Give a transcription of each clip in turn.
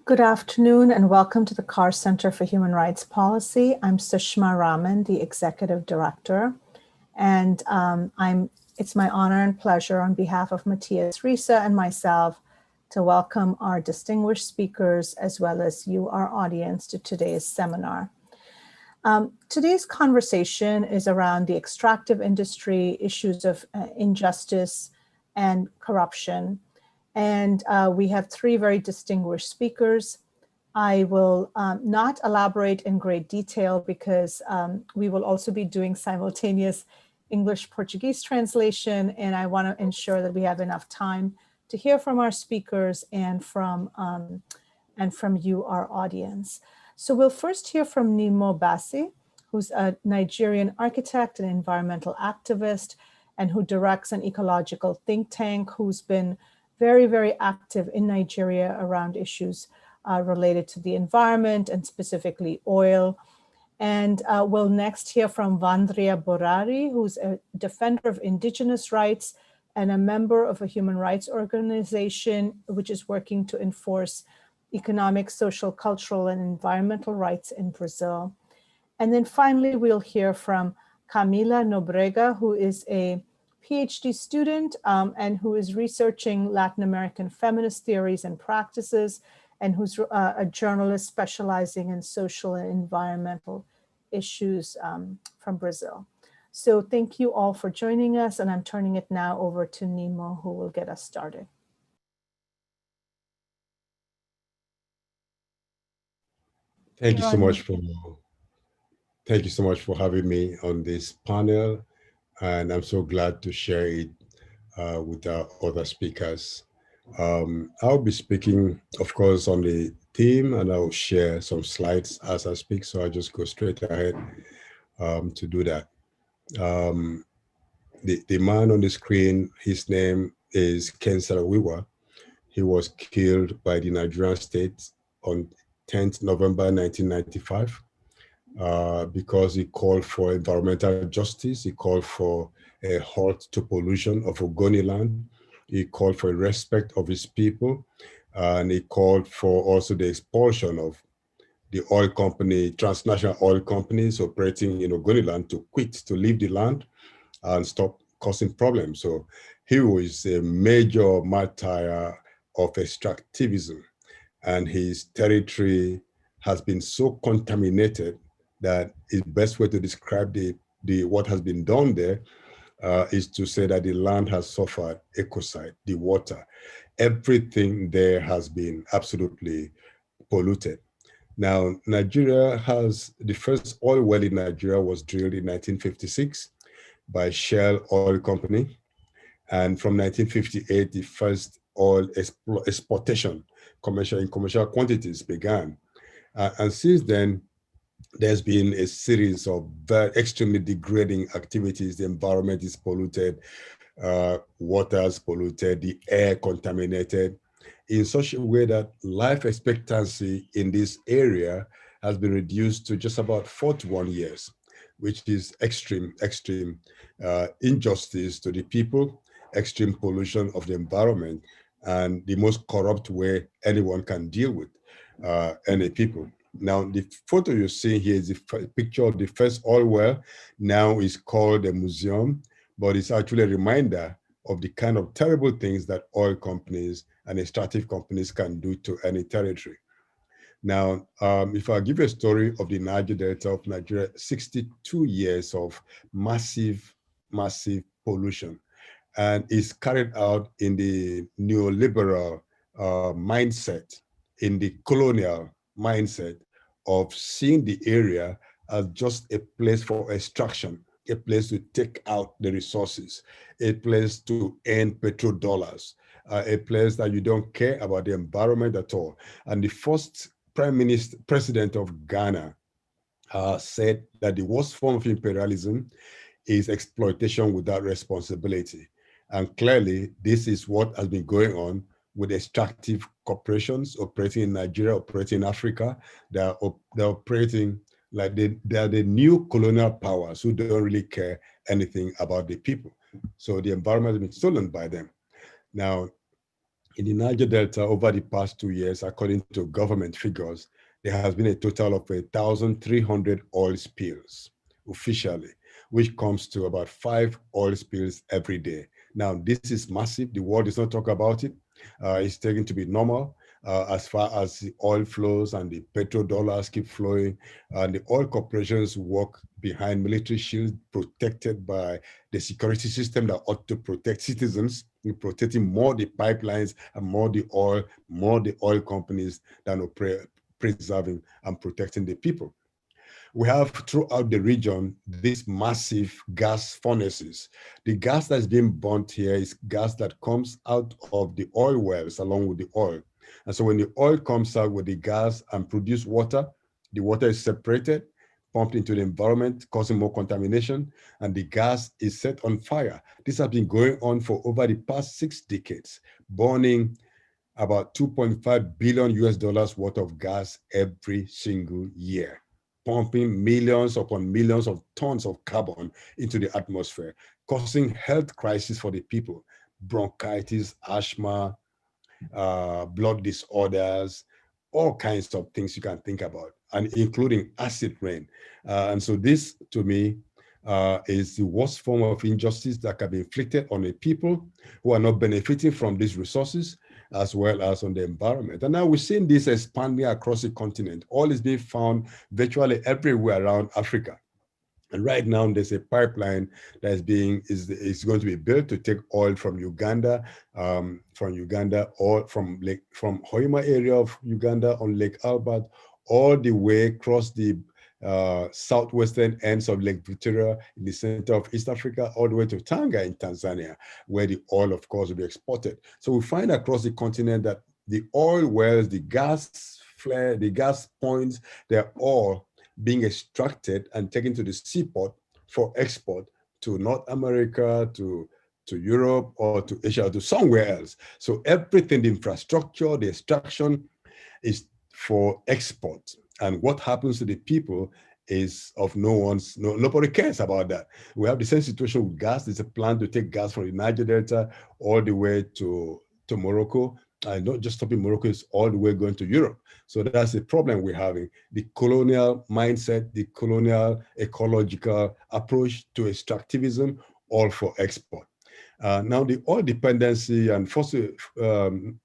Good afternoon and welcome to the Carr Center for Human Rights Policy. I'm Sushma Raman, the Executive Director, and it's my honor and pleasure on behalf of Mathias, Risse, and myself to welcome our distinguished speakers as well as you, our audience, to today's seminar. Today's conversation is around the extractive industry, issues of injustice and corruption. And we have three very distinguished speakers. I will not elaborate in great detail because we will also be doing simultaneous English-Portuguese translation, and I want to ensure that we have enough time to hear from our speakers and from you, our audience. So we'll first hear from Nemo Bassey, who's a Nigerian architect and environmental activist, and who directs an ecological think tank, who's been very, very active in Nigeria around issues related to the environment and specifically oil. And we'll next hear from Vandria Borari, who's a defender of Indigenous rights and a member of a human rights organization which is working to enforce economic, social, cultural, and environmental rights in Brazil. And then finally, we'll hear from Camila Nobrega, who is a PhD student and who is researching Latin American feminist theories and practices, and who's a journalist specializing in social and environmental issues from Brazil. So thank you all for joining us, and I'm turning it now over to Nemo, who will get us started. Thank you so much for having me on this panel, and I'm so glad to share it with our other speakers. I'll be speaking, of course, on the theme, and I'll share some slides as I speak, so I'll just go straight ahead to do that. The man on the screen, his name is Ken Saro-Wiwa. He was killed by the Nigerian state on 10th November 1995 because he called for environmental justice. He called for a halt to pollution of Ogoniland. He called for respect of his people, and he called for also the expulsion of the oil company, transnational oil companies operating in Ogoniland to quit, to leave the land and stop causing problems. So he was a major martyr of extractivism, and his territory has been so contaminated that the best way to describe what has been done there is to say that the land has suffered ecocide, the water. Everything there has been absolutely polluted. Now, Nigeria has, the first oil well in Nigeria was drilled in 1956 by Shell Oil Company. And from 1958, the first oil exploitation in commercial quantities began. And since then, there's been a series of very extremely degrading activities. The environment is polluted, water is polluted, the air contaminated, in such a way that life expectancy in this area has been reduced to just about 41 years, which is extreme injustice to the people, extreme pollution of the environment, and the most corrupt way anyone can deal with any people. Now, the photo you see here is the picture of the first oil well. Now it's called a museum, but it's actually a reminder of the kind of terrible things that oil companies and extractive companies can do to any territory. Now, if I give you a story of the Niger Delta of Nigeria, 62 years of massive pollution, and it's carried out in the neoliberal mindset, in the colonial mindset of seeing the area as just a place for extraction, a place to take out the resources, a place to earn petrodollars, a place that you don't care about the environment at all. And the first president of Ghana said that the worst form of imperialism is exploitation without responsibility. And clearly, this is what has been going on with extractive corporations operating in Nigeria, operating in Africa. They're operating like they are the new colonial powers who don't really care anything about the people. So the environment has been stolen by them. Now, In the Niger Delta, over the past 2 years, according to government figures, there has been a total of 1,300 oil spills officially, which comes to about 5 oil spills every day. Now, this is massive. The world is not talking about it. It's taken to be normal as far as the oil flows and the petrodollars keep flowing. And the oil corporations work behind military shields protected by the security system that ought to protect citizens. We're protecting more the pipelines and more the oil companies than preserving and protecting the people. We have throughout the region these massive gas furnaces. The gas that's being burnt here is gas that comes out of the oil wells along with the oil. And so when the oil comes out with the gas and produce water, the water is separated, pumped into the environment, causing more contamination, and the gas is set on fire. This has been going on for over the past 6 decades, burning about 2.5 billion US dollars worth of gas every single year, pumping millions upon millions of tons of carbon into the atmosphere, causing health crisis for the people, bronchitis, asthma, blood disorders, all kinds of things you can think about, and including acid rain. And so this, to me, is the worst form of injustice that can be inflicted on the people who are not benefiting from these resources, as well as on the environment. And now we're seeing this expanding across the continent. Oil is being found virtually everywhere around Africa. And right now, there's a pipeline that is going to be built to take oil from Uganda, or from Hoima area of Uganda on Lake Albert, all the way across the southwestern ends of Lake Victoria in the center of East Africa, all the way to Tanga in Tanzania, where the oil, of course, will be exported. So we find across the continent that the oil wells, the gas flare, the gas points, they're all being extracted and taken to the seaport for export to North America, to Europe, or to Asia, or to somewhere else. So everything, the infrastructure, the extraction is for export. And what happens to the people is of nobody cares about that. We have the same situation with gas. There's a plan to take gas from the Niger Delta all the way to Morocco. And not just stopping Morocco, it's all the way going to Europe. So that's the problem we're having. The colonial mindset, the colonial ecological approach to extractivism, all for export. Now, the oil dependency and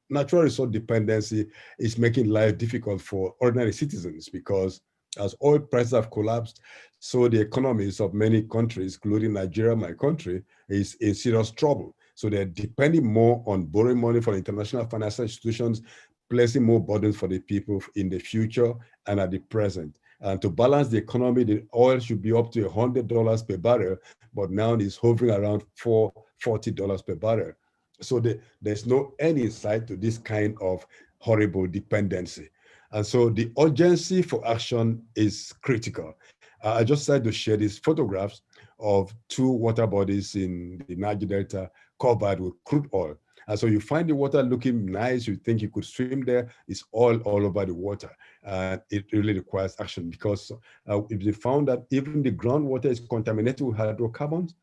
natural resource dependency is making life difficult for ordinary citizens, because as oil prices have collapsed, so the economies of many countries, including Nigeria, my country, is in serious trouble. So they're depending more on borrowing money from international financial institutions, placing more burdens for the people in the future and at the present. And to balance the economy, the oil should be up to $100 per barrel, but now it's hovering around $40 per barrel. So there's no end in sight to this kind of horrible dependency. And so the urgency for action is critical. I just decided to share these photographs of 2 water bodies in the Niger Delta covered with crude oil. And so you find the water looking nice, you think you could swim there, it's all over the water. And it really requires action, because if they found that even the groundwater is contaminated with hydrocarbons,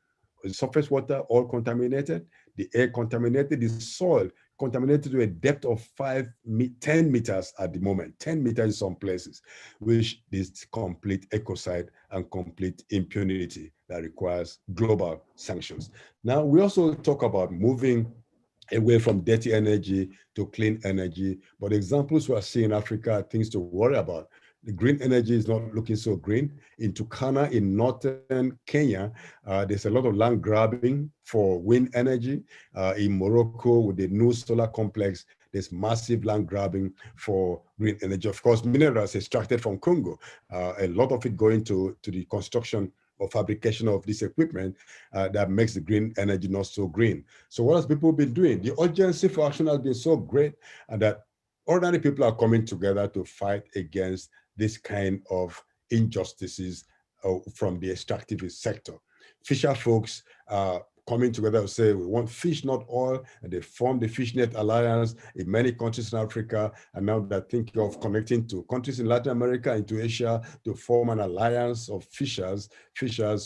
the surface water all contaminated, the air contaminated, the soil contaminated to a depth of 10 meters at the moment, 10 meters in some places, which is complete ecocide and complete impunity that requires global sanctions. Now, we also talk about moving away from dirty energy to clean energy, but examples we are seeing in Africa are things to worry about. The green energy is not looking so green. In Turkana, in northern Kenya, there's a lot of land grabbing for wind energy. In Morocco, with the new solar complex, there's massive land grabbing for green energy. Of course, minerals extracted from Congo, a lot of it going to the construction or fabrication of this equipment that makes the green energy not so green. So what have people been doing? The urgency for action has been so great, and that ordinary people are coming together to fight against this kind of injustices from the extractivist sector. Fisher folks coming together to say, we want fish, not oil, and they formed the Fishnet Alliance in many countries in Africa, and now they're thinking of connecting to countries in Latin America, into Asia, to form an alliance of fishers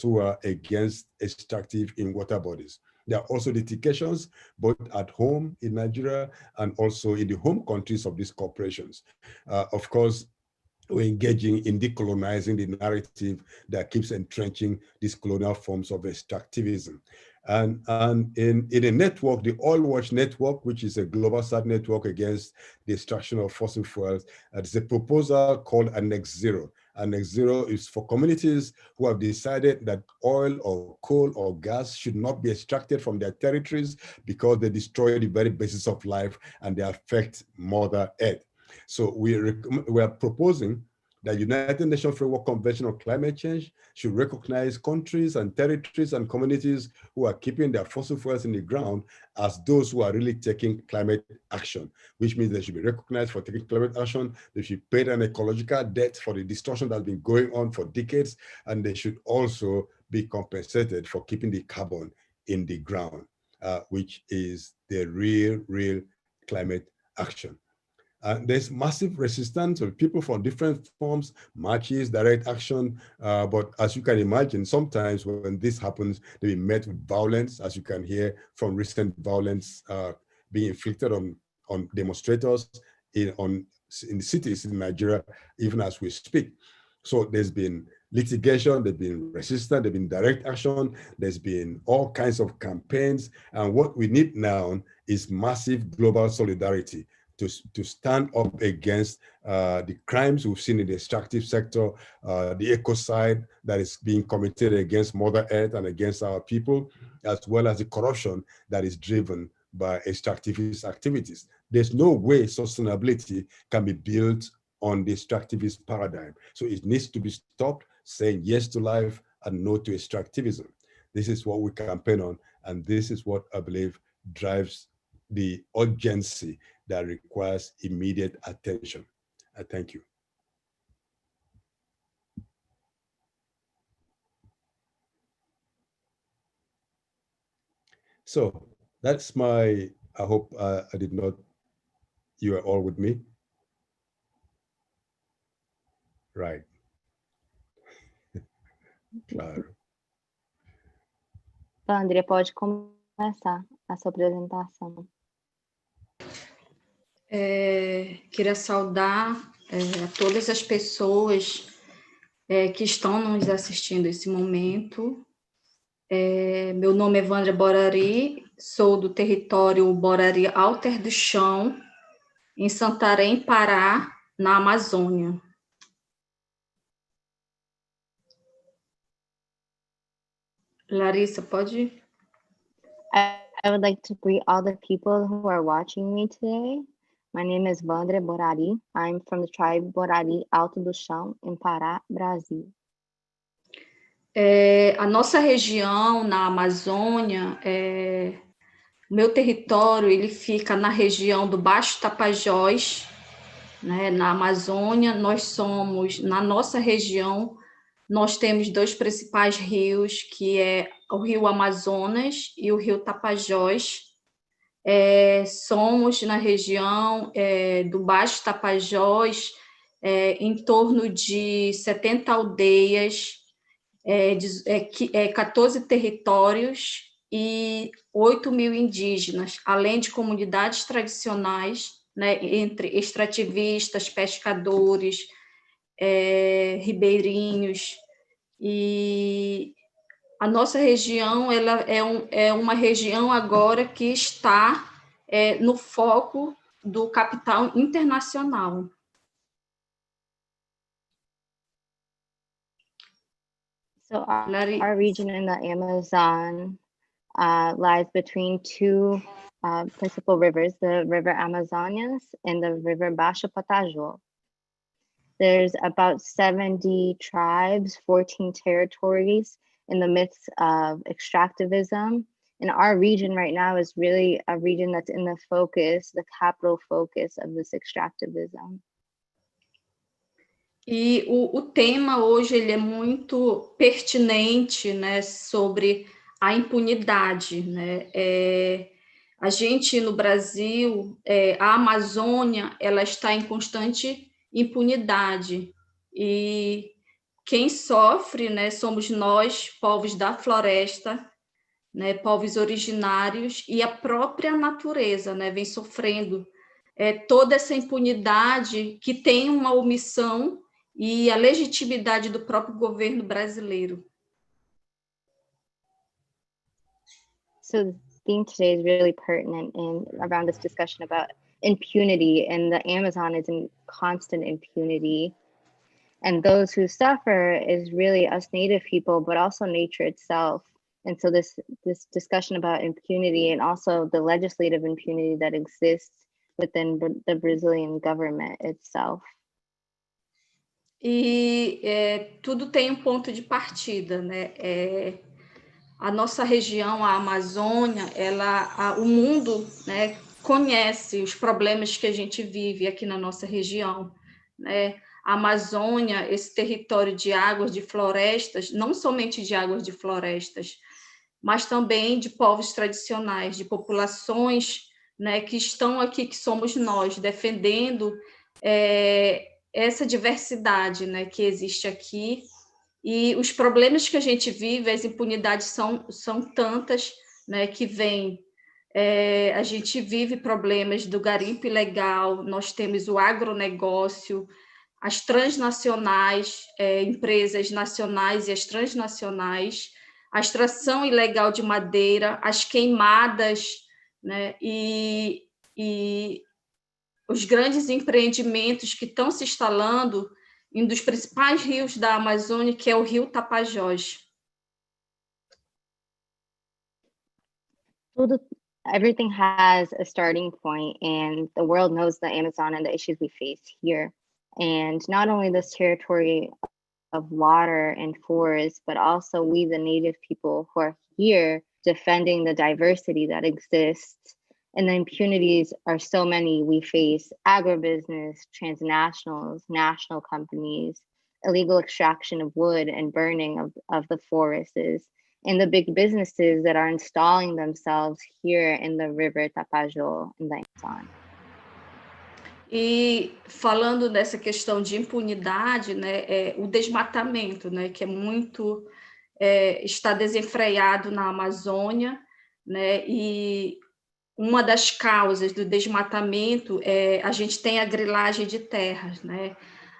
who are against extractive in water bodies. There are also litigations, both at home in Nigeria and also in the home countries of these corporations. Of course, we're engaging in decolonizing the narrative that keeps entrenching these colonial forms of extractivism. And in a network, the Oil Watch Network, which is a global South network against the extraction of fossil fuels, there's a proposal called Annex Zero. Annex Zero is for communities who have decided that oil or coal or gas should not be extracted from their territories because they destroy the very basis of life and they affect Mother Earth. So we are proposing that United Nations Framework Convention on Climate Change should recognize countries and territories and communities who are keeping their fossil fuels in the ground as those who are really taking climate action, which means they should be recognized for taking climate action. They should pay an ecological debt for the destruction that's been going on for decades, and they should also be compensated for keeping the carbon in the ground, which is the real climate action. There's massive resistance of people from different forms, marches, direct action. But as you can imagine, sometimes when this happens, they be met with violence, as you can hear from recent violence being inflicted on demonstrators in the cities in Nigeria, even as we speak. So there's been litigation, there's been resistance, there's been direct action, there's been all kinds of campaigns. And what we need now is massive global solidarity to stand up against the crimes we've seen in the extractive sector, the ecocide that is being committed against Mother Earth and against our people, as well as the corruption that is driven by extractivist activities. There's no way sustainability can be built on the extractivist paradigm. So it needs to be stopped, saying yes to life and no to extractivism. This is what we campaign on, and this is what I believe drives the urgency that requires immediate attention. I thank you. So that's I hope I did not, you are all with me? Right. Claro. André, pode começar a sua apresentação. Queria saudar a todas as pessoas que estão nos assistindo nesse momento. Meu nome é Evandra Borari, sou do território Borari Alter do Chão, em Santarém, Pará, na Amazônia. Larissa, pode ir? I would like to greet all the people who are watching me today. My name is Vandre Borari. I'm from the tribe Borari Alto do Chão, em Pará, Brasil. A nossa região na Amazônia, meu território, ele fica na região do Baixo Tapajós, né, na Amazônia. Nós somos, na nossa região, nós temos dois principais rios, que é o Rio Amazonas e o Rio Tapajós. Somos na região do Baixo Tapajós, em torno de 70 aldeias, 14 territórios e 8 mil indígenas, além de comunidades tradicionais, né, entre extrativistas, pescadores, ribeirinhos. E a nossa região ela é uma região agora que está no foco do capital internacional. So our region in the Amazon lies between two principal rivers, the River Amazonas and the River Baixo Tapajós. There's about 70 tribes, 14 territories in the midst of extractivism. And our region right now is really a region that's in the focus, the capital focus of this extractivism. E o tema hoje ele é muito pertinente, né, sobre a impunidade, né? A gente no Brasil, a Amazônia, ela está em constante impunidade e quem sofre, né, somos nós, povos da floresta, né, povos originários e a própria natureza, né, vem sofrendo toda essa impunidade que tem uma omissão e a legitimidade do próprio governo brasileiro. So the theme today is really pertinent around this discussion about impunity, and the Amazon is in constant impunity. And those who suffer is really us Native people, but also nature itself. And so this discussion about impunity and also the legislative impunity that exists within the Brazilian government itself. E tudo tem um ponto de partida, né? A nossa região, a Amazônia, o mundo, né, conhece os problemas que a gente vive aqui na nossa região, né? A Amazônia, esse território de águas de florestas, não somente de águas de florestas, mas também de povos tradicionais, de populações, né, que estão aqui, que somos nós, defendendo essa diversidade, né, que existe aqui. E os problemas que a gente vive, as impunidades são tantas, né, que vêm. A gente vive problemas do garimpo ilegal, nós temos o agronegócio, as transnacionais, empresas nacionais e as transnacionais, a extração ilegal de madeira, as queimadas, né, e os grandes empreendimentos que estão se instalando em um dos principais rios da Amazônia, que é o rio Tapajós. Everything has a starting point, and the world knows the Amazon and the issues we face here. And not only this territory of water and forest, but also we, the Native people who are here defending the diversity that exists. And the impunities are so many. We face agribusiness, transnationals, national companies, illegal extraction of wood and burning of the forests, and the big businesses that are installing themselves here in the river Tapajós, in the Amazon. E falando dessa questão de impunidade, né, o desmatamento, né, que está desenfreado na Amazônia, né, e uma das causas do desmatamento a gente tem a grilagem de terras, né?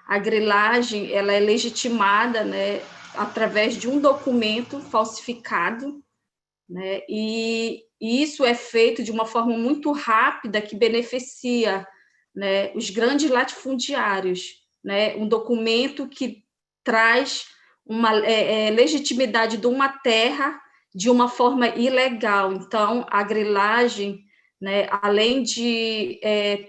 A grilagem, ela é legitimada, né, através de um documento falsificado, né? E isso é feito de uma forma muito rápida que beneficia, né, os grandes latifundiários, né? Um documento que traz uma legitimidade de uma terra de uma forma ilegal. Então, a grilagem, né, além de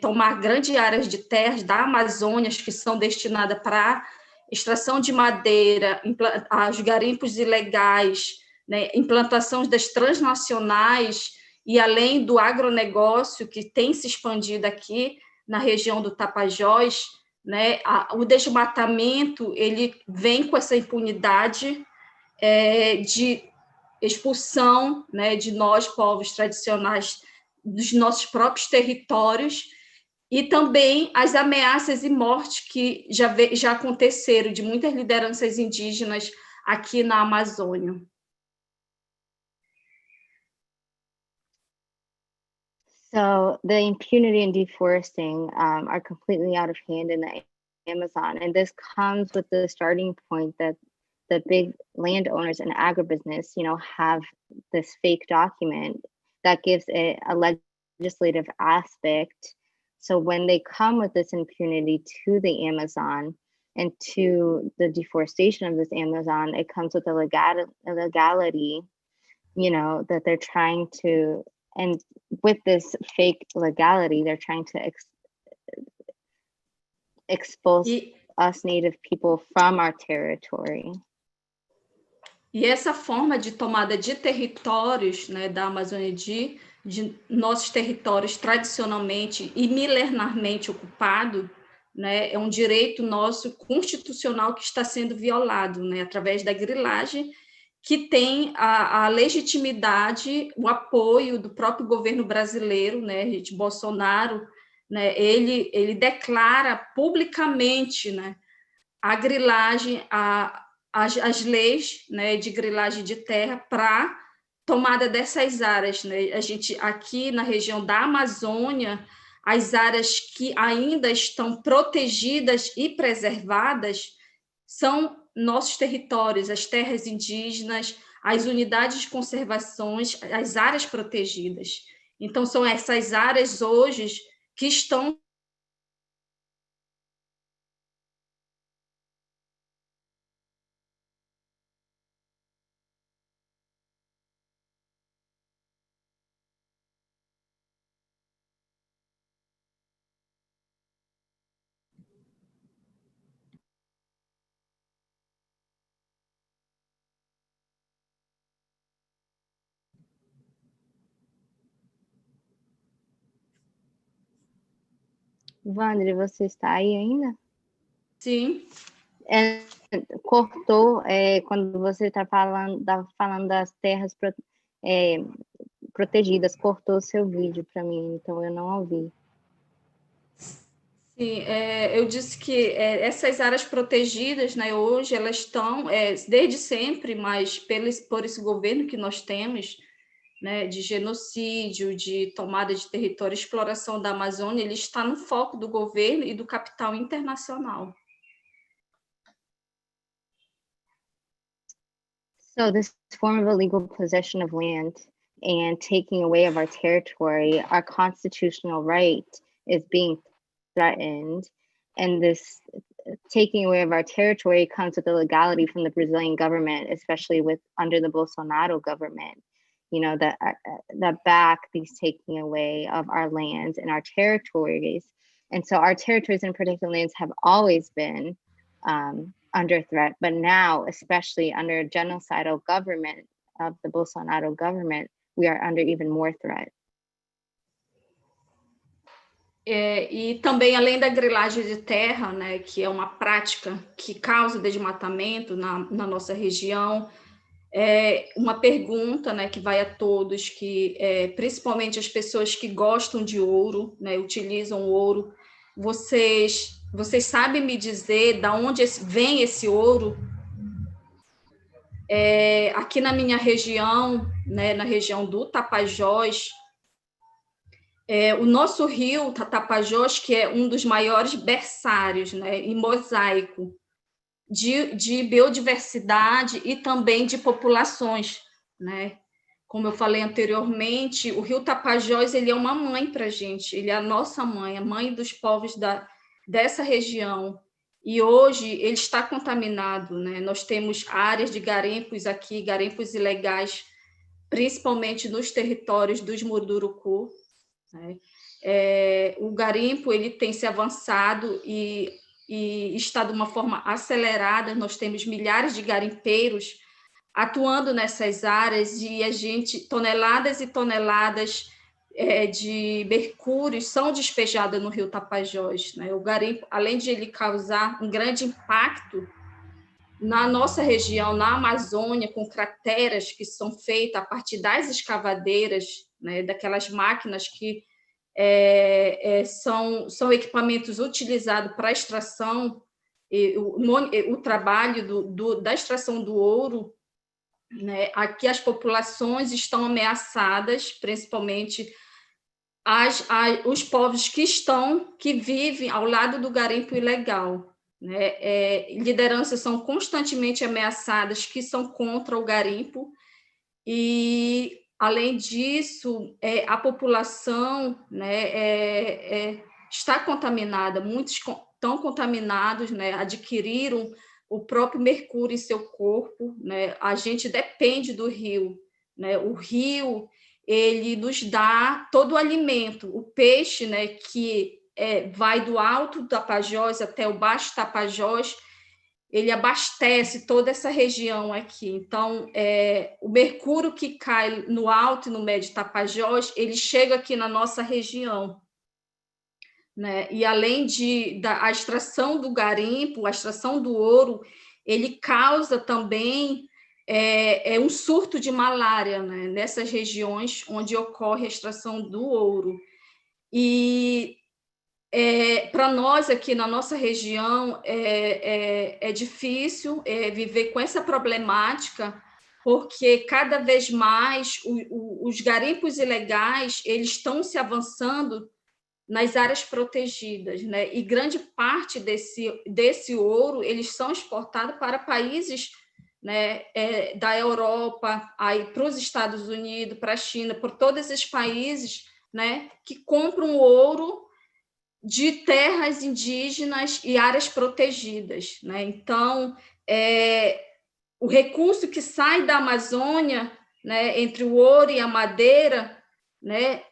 tomar grandes áreas de terras da Amazônia, que são destinadas para extração de madeira, os garimpos ilegais, né, implantação das transnacionais, e além do agronegócio que tem se expandido aqui na região do Tapajós, né, o desmatamento ele vem com essa impunidade de expulsão, né, de nós, povos tradicionais, dos nossos próprios territórios, e também as ameaças e mortes que já aconteceram de muitas lideranças indígenas aqui na Amazônia. So the impunity and deforesting are completely out of hand in the Amazon, and this comes with the starting point that the big landowners and agribusiness, have this fake document that gives it a legislative aspect. So when they come with this impunity to the Amazon and to the deforestation of this Amazon, it comes with a legality, that they're trying to, and with this fake legality, they're trying to expose us Native people from our territory. E essa forma de tomada de territórios, né, da Amazônia, de nossos territórios tradicionalmente e milenarmente ocupados, né, é um direito nosso constitucional que está sendo violado, né, através da grilagem, que tem a legitimidade, o apoio do próprio governo brasileiro, né, de Bolsonaro, né, ele declara publicamente, né, a grilagem, as leis, né, de grilagem de terra para tomada dessas áreas, né? A gente, aqui na região da Amazônia, as áreas que ainda estão protegidas e preservadas são nossos territórios, as terras indígenas, as unidades de conservação, as áreas protegidas. Então, são essas áreas hoje que estão Vandre, você está aí ainda? Sim. Cortou quando você está falando das terras protegidas, cortou o seu vídeo para mim, então eu não ouvi. Sim, eu disse que essas áreas protegidas, né, hoje, elas estão, desde sempre, mas por esse governo que nós temos, né, de genocídio, de tomada de território, exploração da Amazônia, ele está no foco do governo e do capital internacional. So this form of illegal possession of land and taking away of our territory, our constitutional right is being threatened, and this taking away of our territory comes with illegality from the Brazilian government, especially under the Bolsonaro government, you know, that back these taking away of our lands and our territories. And so our territories and protected lands have always been under threat, but now, especially under a genocidal government of the Bolsonaro government, we are under even more threat. E também, além da grilagem de terra, né, que é uma prática que causa desmatamento na nossa região, uma pergunta, né, que vai a todos, que principalmente as pessoas que gostam de ouro, né, utilizam ouro. Vocês sabem me dizer de onde vem esse ouro? Aqui na minha região, né, na região do Tapajós, o nosso rio Tapajós, que é um dos maiores berçários, né, em mosaico de biodiversidade e também de populações, né? Como eu falei anteriormente, o rio Tapajós, ele é uma mãe para a gente, ele é a nossa mãe, a mãe dos povos dessa região. E hoje ele está contaminado, né? Nós temos áreas de garimpos aqui, garimpos ilegais, principalmente nos territórios dos Munduruku, né? O garimpo ele tem se avançado e está de uma forma acelerada. Nós temos milhares de garimpeiros atuando nessas áreas e toneladas e toneladas de mercúrio são despejadas no rio Tapajós, né? O garimpo, além de ele causar um grande impacto na nossa região, na Amazônia, com crateras que são feitas a partir das escavadeiras, né, daquelas máquinas que são equipamentos utilizados para a extração, o trabalho da extração do ouro, né? Aqui as populações estão ameaçadas, principalmente os povos que vivem ao lado do garimpo ilegal, né? Lideranças são constantemente ameaçadas que são contra o garimpo e, além disso, a população, né, está contaminada, muitos estão contaminados, né, adquiriram o próprio mercúrio em seu corpo, né? A gente depende do rio, né? O rio ele nos dá todo o alimento, o peixe, né, que vai do Alto Tapajós até o Baixo Tapajós, ele abastece toda essa região aqui. Então, o mercúrio que cai no Alto e no Médio Tapajós, ele chega aqui na nossa região, né? E além da extração do garimpo, a extração do ouro, ele causa também um surto de malária, né, nessas regiões onde ocorre a extração do ouro. E para nós aqui na nossa região é difícil viver com essa problemática, porque cada vez mais os garimpos ilegais eles estão se avançando nas áreas protegidas, né? E grande parte desse ouro eles são exportados para países, né, da Europa, aí para os Estados Unidos, para a China, por todos esses países, né, que compram ouro de terras indígenas e áreas protegidas, né? Então, o recurso que sai da Amazônia, né, entre o ouro e a madeira, né,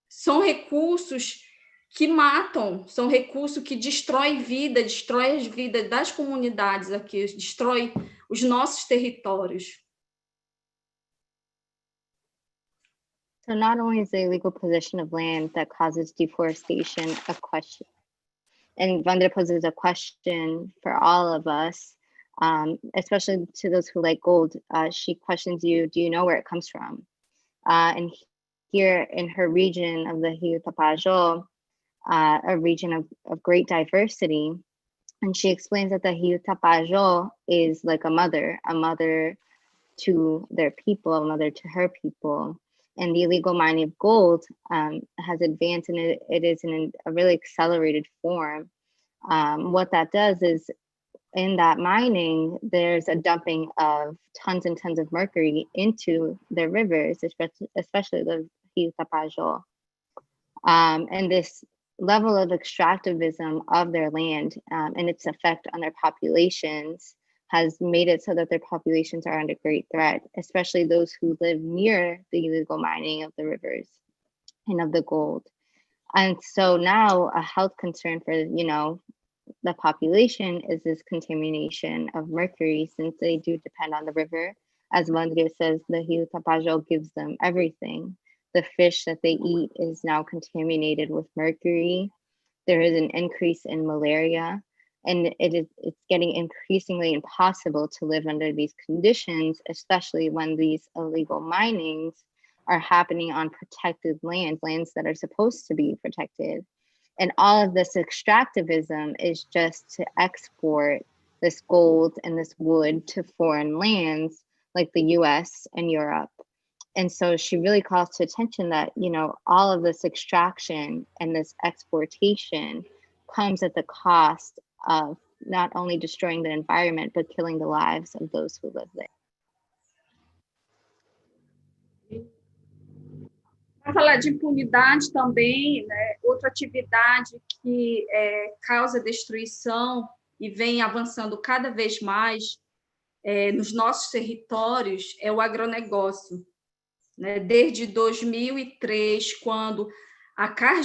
são recursos que matam, são recursos que destroem vida, destroem as vidas das comunidades aqui, destroem os nossos territórios. So not only is the illegal possession of land that causes deforestation a question, and Vandra poses a question for all of us, especially to those who like gold. She questions you, do you know where it comes from? And here in her region of the Rio Tapajós, a region of great diversity, and she explains that the Rio Tapajós is like a mother to their people, a mother to her people. And the illegal mining of gold has advanced, and it is in a really accelerated form. What that does is, in that mining, there's a dumping of tons and tons of mercury into their rivers, especially the Rio Tapajós. And this level of extractivism of their land and its effect on their populations has made it so that their populations are under great threat, especially those who live near the illegal mining of the rivers and of the gold. And so now a health concern for, the population is this contamination of mercury, since they do depend on the river. As Vandria says, the Rio Tapajós gives them everything. The fish that they eat is now contaminated with mercury. There is an increase in malaria, and it's getting increasingly impossible to live under these conditions, especially when these illegal minings are happening on protected lands that are supposed to be protected. And all of this extractivism is just to export this gold and this wood to foreign lands like the US and Europe. And so she really calls to attention that, all of this extraction and this exportation comes at the cost of not only destroying the environment, but killing the lives of those who live there. Para falar de impunidade também, né, outra atividade que causa destruição e vem avançando cada vez mais nos nossos territórios é o agronegócio. Né? Desde 2003, quando a Carr,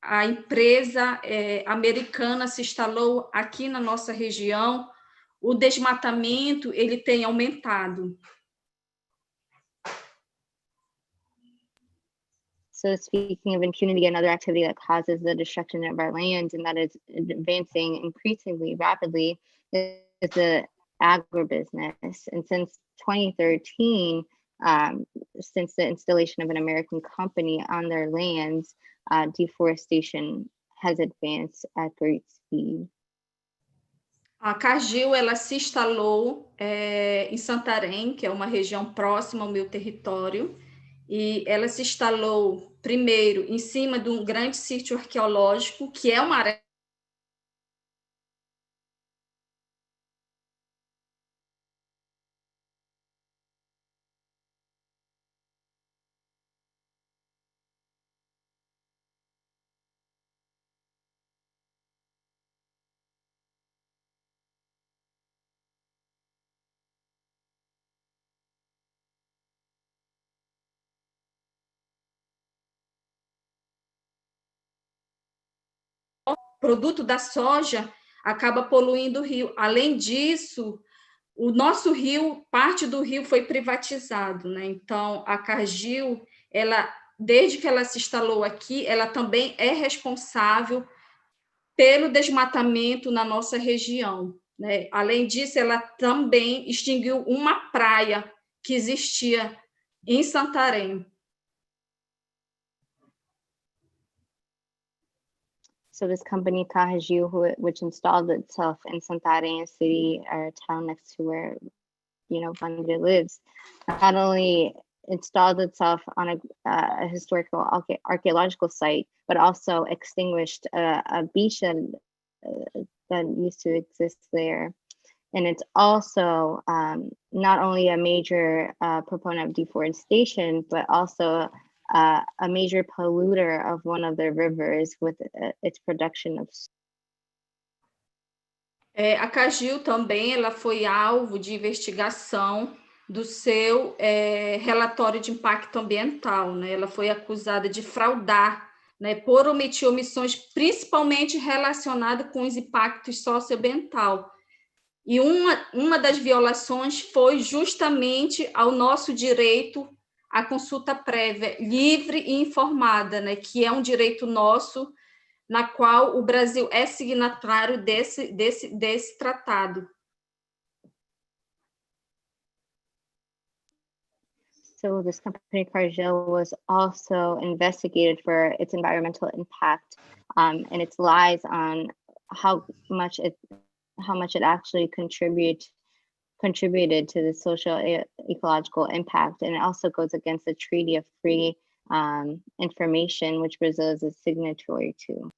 a empresa americana, se instalou aqui na nossa região, o desmatamento ele tem aumentado. So speaking of impunity, another activity that causes the destruction of our lands and that is advancing increasingly rapidly is the agribusiness. And since 2013, since the installation of an American company on their lands, deforestation has advanced at great speed. A Carr ela se instalou em Santarém, que é uma região próxima ao meu território, e ela se instalou primeiro em cima de um grande sítio arqueológico, que é uma área produto da soja acaba poluindo o rio. Além disso, o nosso rio, parte do rio foi privatizado, né? Então, a Carr, desde que ela se instalou aqui, ela também é responsável pelo desmatamento na nossa região, né? Além disso, ela também extinguiu uma praia que existia em Santarém. So this company, Carr, which installed itself in Santarém, a city or a town next to where Vandre lives, not only installed itself on a historical archaeological site, but also extinguished a beach that used to exist there. And it's also not only a major proponent of deforestation, but also a major polluter of one of their rivers with its production of. A Cargill também ela foi alvo de investigação do seu relatório de impacto ambiental, né? Ela foi acusada de fraudar, né, por omitir omissões principalmente relacionadas com os impactos socioambientais. E uma das violações foi justamente ao nosso direito à consulta prévia, livre e informada, né, que é um direito nosso, na qual o Brasil é signatário desse tratado. So this company, Cargill, was also investigated for its environmental impact and its lies on how much it actually contributed to the social ecological impact, and it also goes against the Treaty of Free Information, which Brazil is a signatory to.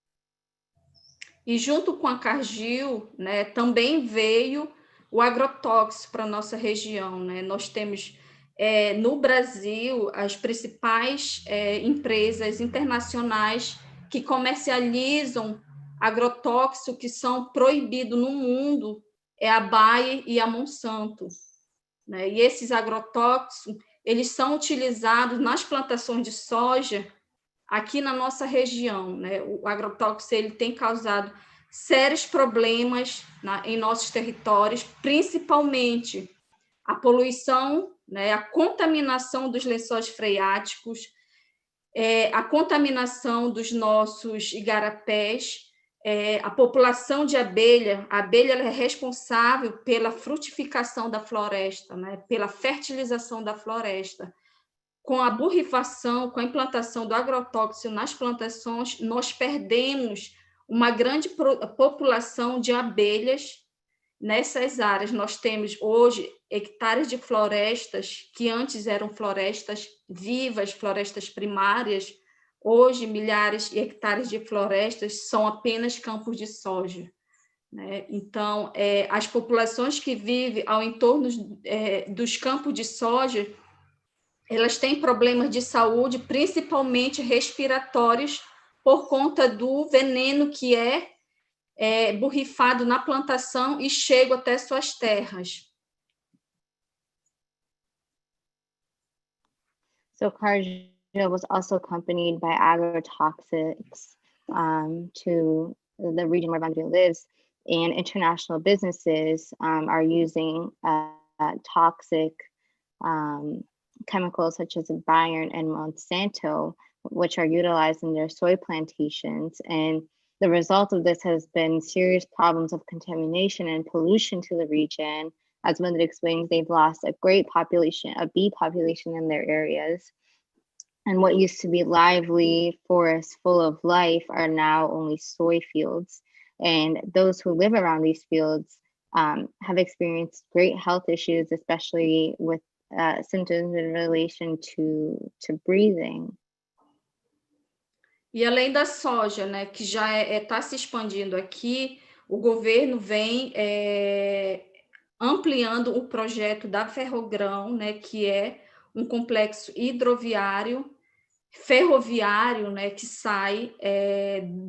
E junto com a Cargill, né, também veio o agrotóxico para a nossa região, né? Nós temos no Brasil as principais empresas internacionais que comercializam agrotóxicos que são proibidos no mundo, a Bayer e a Monsanto, né? E esses agrotóxicos, eles são utilizados nas plantações de soja aqui na nossa região, né? O agrotóxico ele tem causado sérios problemas em nossos territórios, principalmente a poluição, né? A contaminação dos lençóis freáticos, a contaminação dos nossos igarapés, a população de abelha. A abelha ela é responsável pela frutificação da floresta, né? Pela fertilização da floresta. Com a borrifação, com a implantação do agrotóxico nas plantações, nós perdemos uma grande população de abelhas nessas áreas. Nós temos hoje hectares de florestas que antes eram florestas vivas, florestas primárias. Hoje, milhares de hectares de florestas são apenas campos de soja, né? Então, as populações que vivem ao entorno dos campos de soja, elas têm problemas de saúde, principalmente respiratórios, por conta do veneno que borrifado na plantação e chega até suas terras. So Cargill was also accompanied by agrotoxics to the region where Vandre lives, and international businesses are using toxic chemicals such as Bayer and Monsanto, which are utilized in their soy plantations. And the result of this has been serious problems of contamination and pollution to the region. As Vandre explains, they've lost a great population, a bee population in their areas. And what used to be lively forests full of life are now only soy fields. And those who live around these fields have experienced great health issues, especially with symptoms in relation to breathing. E além da soja, né, que já está se expandindo aqui, o governo vem ampliando o projeto da Ferrogrão, né, que é um complexo hidroviário, ferroviário, né, que sai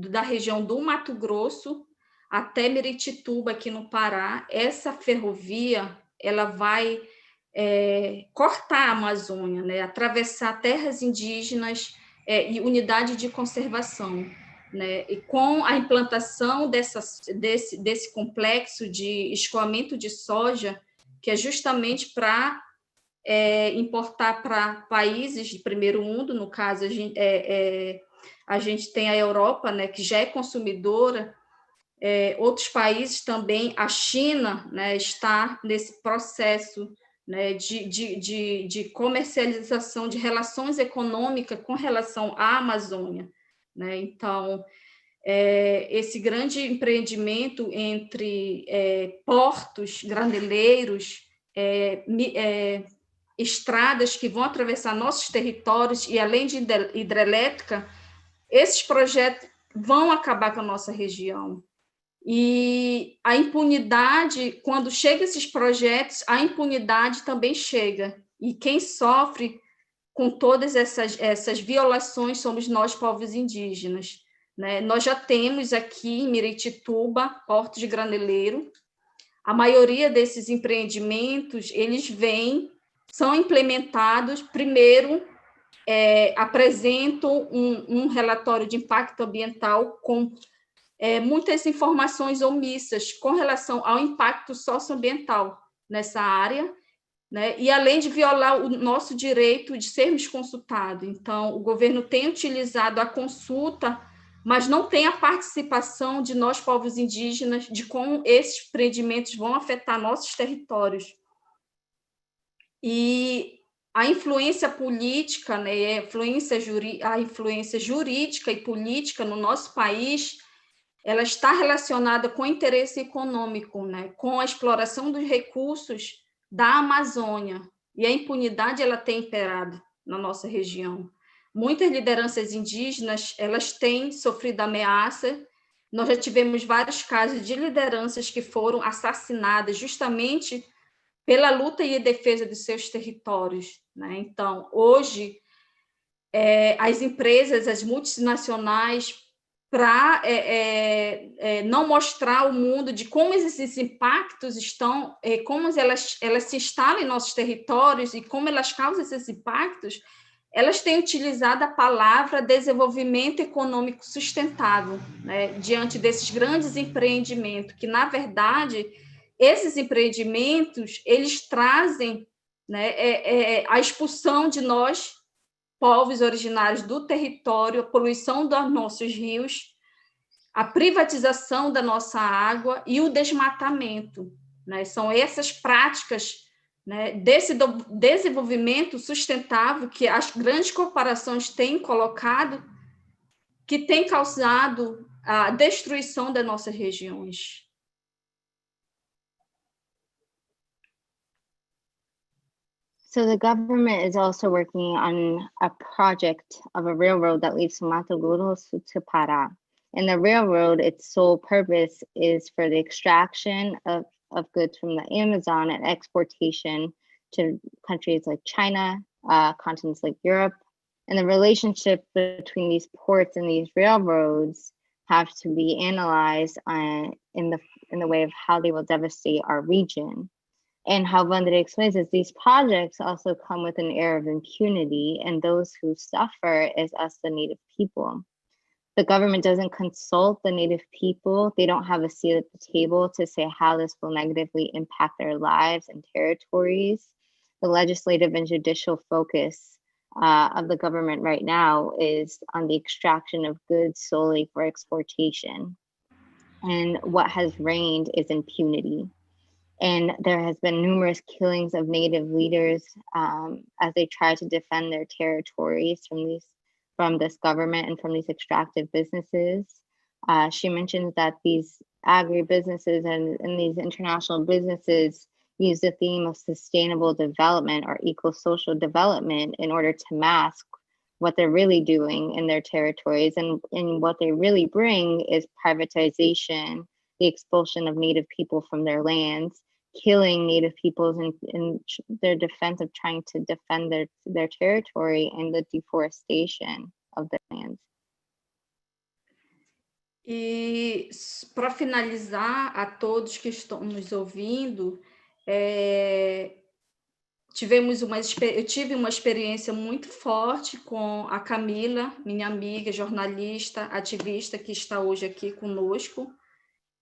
da região do Mato Grosso até Miritituba, aqui no Pará. Essa ferrovia ela vai cortar a Amazônia, né, atravessar terras indígenas e unidade de conservação, né? E com a implantação desse complexo de escoamento de soja, que é justamente para importar para países de primeiro mundo, no caso, a gente tem a Europa, né, que já é consumidora, outros países também, a China, né, está nesse processo, né, de comercialização, de relações econômicas com relação à Amazônia, né? Então, esse grande empreendimento entre portos graneleiros estradas que vão atravessar nossos territórios, e além de hidrelétrica, esses projetos vão acabar com a nossa região. E a impunidade, quando chegam esses projetos, a impunidade também chega. E quem sofre com todas essas violações somos nós, povos indígenas, né? Nós já temos aqui em Miritituba portos de graneleiro. A maioria desses empreendimentos, eles são implementados, primeiro, apresentam um relatório de impacto ambiental com muitas informações omissas com relação ao impacto socioambiental nessa área, né? E além de violar o nosso direito de sermos consultados. Então, o governo tem utilizado a consulta, mas não tem a participação de nós, povos indígenas, de como esses empreendimentos vão afetar nossos territórios. E a influência política, né, a influência jurídica e política no nosso país, ela está relacionada com o interesse econômico, né, com a exploração dos recursos da Amazônia, e a impunidade ela tem imperado na nossa região. Muitas lideranças indígenas, elas têm sofrido ameaça. Nós já tivemos vários casos de lideranças que foram assassinadas justamente pela luta e defesa dos seus territórios, né? Então, hoje, as empresas, as multinacionais, para não mostrar ao mundo de como esses impactos estão, como elas se instalam em nossos territórios e como elas causam esses impactos, elas têm utilizado a palavra desenvolvimento econômico sustentável, né, diante desses grandes empreendimentos, que, na verdade, esses empreendimentos, eles trazem, né, a expulsão de nós, povos originários do território, a poluição dos nossos rios, a privatização da nossa água e o desmatamento, né? São essas práticas, né, desse desenvolvimento sustentável que as grandes corporações têm colocado, que tem causado a destruição das nossas regiões. So the government is also working on a project of a railroad that leads from Mato Grosso to Pará. And the railroad, its sole purpose is for the extraction of goods from the Amazon and exportation to countries like China, continents like Europe. And the relationship between these ports and these railroads have to be analyzed in the way of how they will devastate our region. And how Vandre explains is these projects also come with an air of impunity, and those who suffer is us, the Native people. The government doesn't consult the Native people. They don't have a seat at the table to say how this will negatively impact their lives and territories. The legislative and judicial focus of the government right now is on the extraction of goods solely for exportation. And what has reigned is impunity. And there has been numerous killings of Native leaders as they try to defend their territories from this government and from these extractive businesses. She mentions that these agribusinesses and these international businesses use the theme of sustainable development or eco-social development in order to mask what they're really doing in their territories. And what they really bring is privatization, the expulsion of Native people from their lands, killing Native peoples in their defense of trying to defend their territory, and the deforestation of their lands. E para finalizar, a todos que estão nos ouvindo, eu tive uma experiência muito forte com a Camila, minha amiga, jornalista, ativista, que está hoje aqui conosco,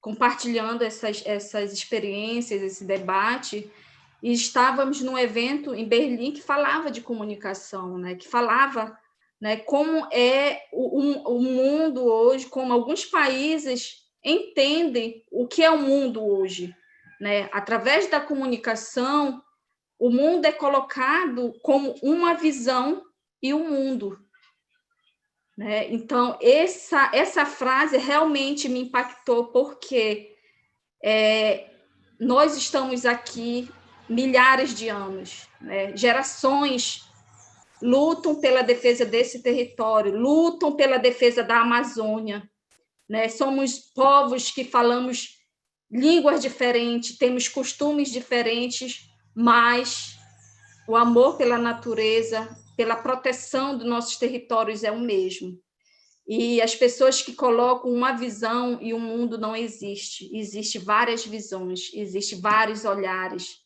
compartilhando essas experiências, esse debate, e estávamos num evento em Berlim que falava de comunicação, né? Que falava, né, como é o mundo hoje, como alguns países entendem o que é o mundo hoje, né? Através da comunicação, o mundo é colocado como uma visão e um mundo, né? Então, essa frase realmente me impactou, porque nós estamos aqui milhares de anos, né? Gerações lutam pela defesa desse território, lutam pela defesa da Amazônia, né? Somos povos que falamos línguas diferentes, temos costumes diferentes, mas o amor pela natureza, pela proteção dos nossos territórios é o mesmo. E as pessoas que colocam uma visão e o mundo não existe. Existem várias visões, existem vários olhares,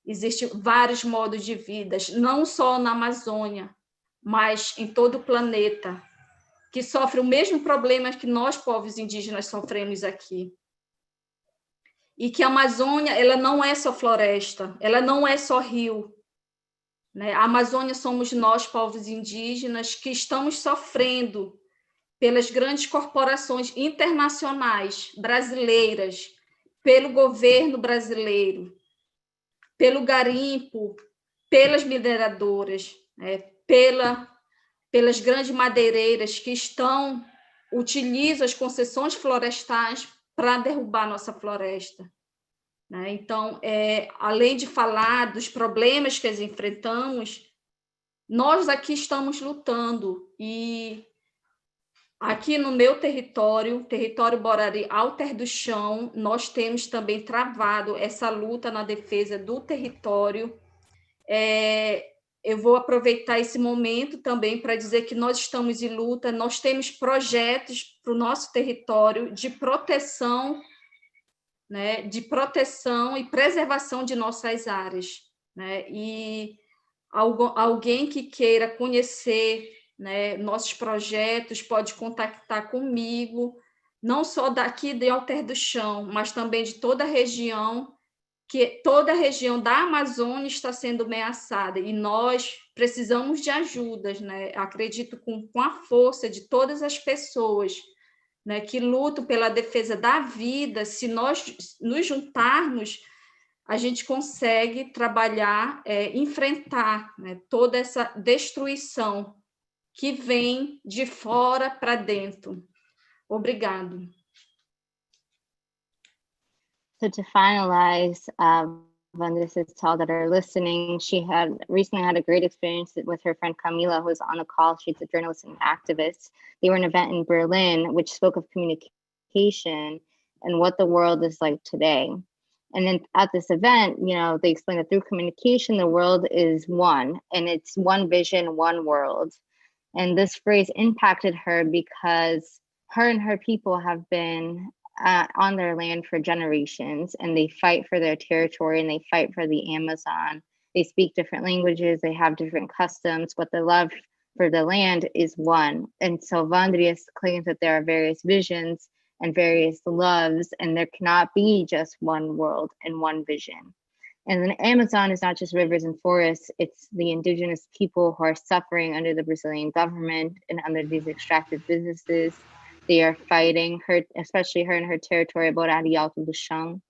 existem vários modos de vida, não só na Amazônia, mas em todo o planeta, que sofre o mesmo problema que nós, povos indígenas, sofremos aqui. E que a Amazônia, ela não é só floresta, ela não é só rio, né? A Amazônia somos nós, povos indígenas, que estamos sofrendo pelas grandes corporações internacionais brasileiras, pelo governo brasileiro, pelo garimpo, pelas mineradoras, né? Pelas grandes madeireiras que utilizam as concessões florestais para derrubar nossa floresta, né? Então, além de falar dos problemas que enfrentamos, nós aqui estamos lutando. E aqui no meu território Borari, Alter do Chão, nós temos também travado essa luta na defesa do território. Eu vou aproveitar esse momento também para dizer que nós estamos em luta, nós temos projetos para o nosso território de proteção, né, de proteção e preservação de nossas áreas, né? E alguém que queira conhecer, né, nossos projetos pode contactar comigo, não só daqui de Alter do Chão, mas também de toda a região, que toda a região da Amazônia está sendo ameaçada e nós precisamos de ajudas, né? Acredito com a força de todas as pessoas, né, que lutam pela defesa da vida. Se nós nos juntarmos, a gente consegue trabalhar, enfrentar, né, toda essa destruição que vem de fora para dentro. Obrigado. So to finalize, Vanessa's tell that are listening, she had recently had a great experience with her friend Camila, who's on the call. She's a journalist and activist. They were at an event in Berlin, which spoke of communication and what the world is like today. And then at this event, you know, they explained that through communication, the world is one, and it's one vision, one world. And this phrase impacted her because her and her people have been on their land for generations, and they fight for their territory, and they fight for the Amazon. They speak different languages, they have different customs, but the love for the land is one. And so Vandrius claims that there are various visions and various loves, and there cannot be just one world and one vision. And the Amazon is not just rivers and forests, it's the indigenous people who are suffering under the Brazilian government and under these extractive businesses. They are fighting her, especially her and her territory, Borari Alto do Chão.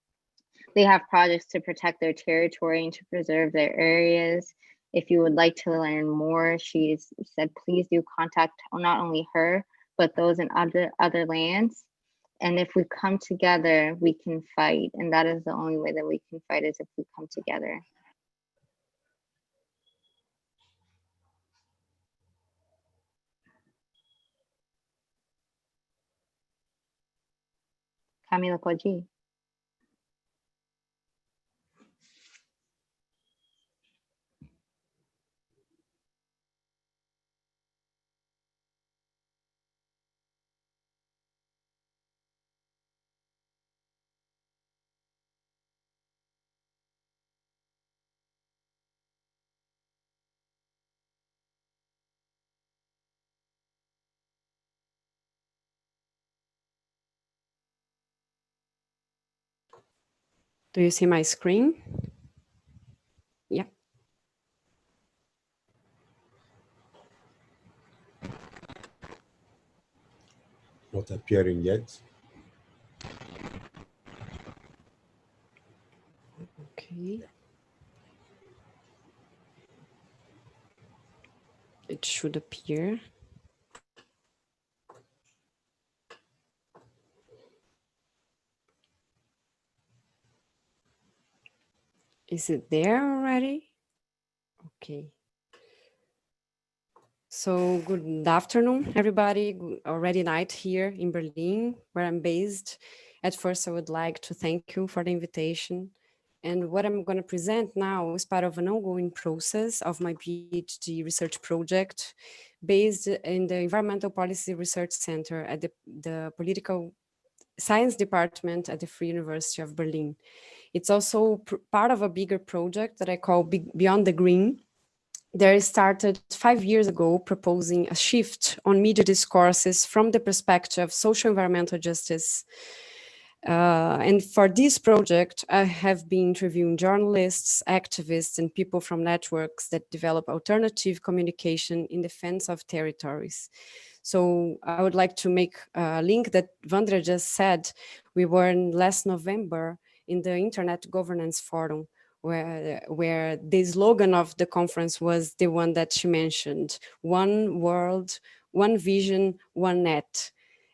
They have projects to protect their territory and to preserve their areas. If you would like to learn more, she's said, please do contact not only her, but those in other lands. And if we come together, we can fight. And that is the only way that we can fight, is if we come together. Camila, pode ir. Do you see my screen? Yeah. Not appearing yet. Okay. It should appear. Is it there already? Okay. So good afternoon, everybody. Already night here in Berlin, where I'm based. At first, I would like to thank you for the invitation. And what I'm going to present now is part of an ongoing process of my PhD research project based in the Environmental Policy Research Center at the Political Science Department at the Free University of Berlin. It's also part of a bigger project that I call Beyond the Green. There started 5 years ago proposing a shift on media discourses from the perspective of social environmental justice. And for this project, I have been interviewing journalists, activists, and people from networks that develop alternative communication in defense of territories. So I would like to make a link that Vandra just said. We were in last November in the Internet Governance Forum, where the slogan of the conference was the one that she mentioned: one world, one vision, one net.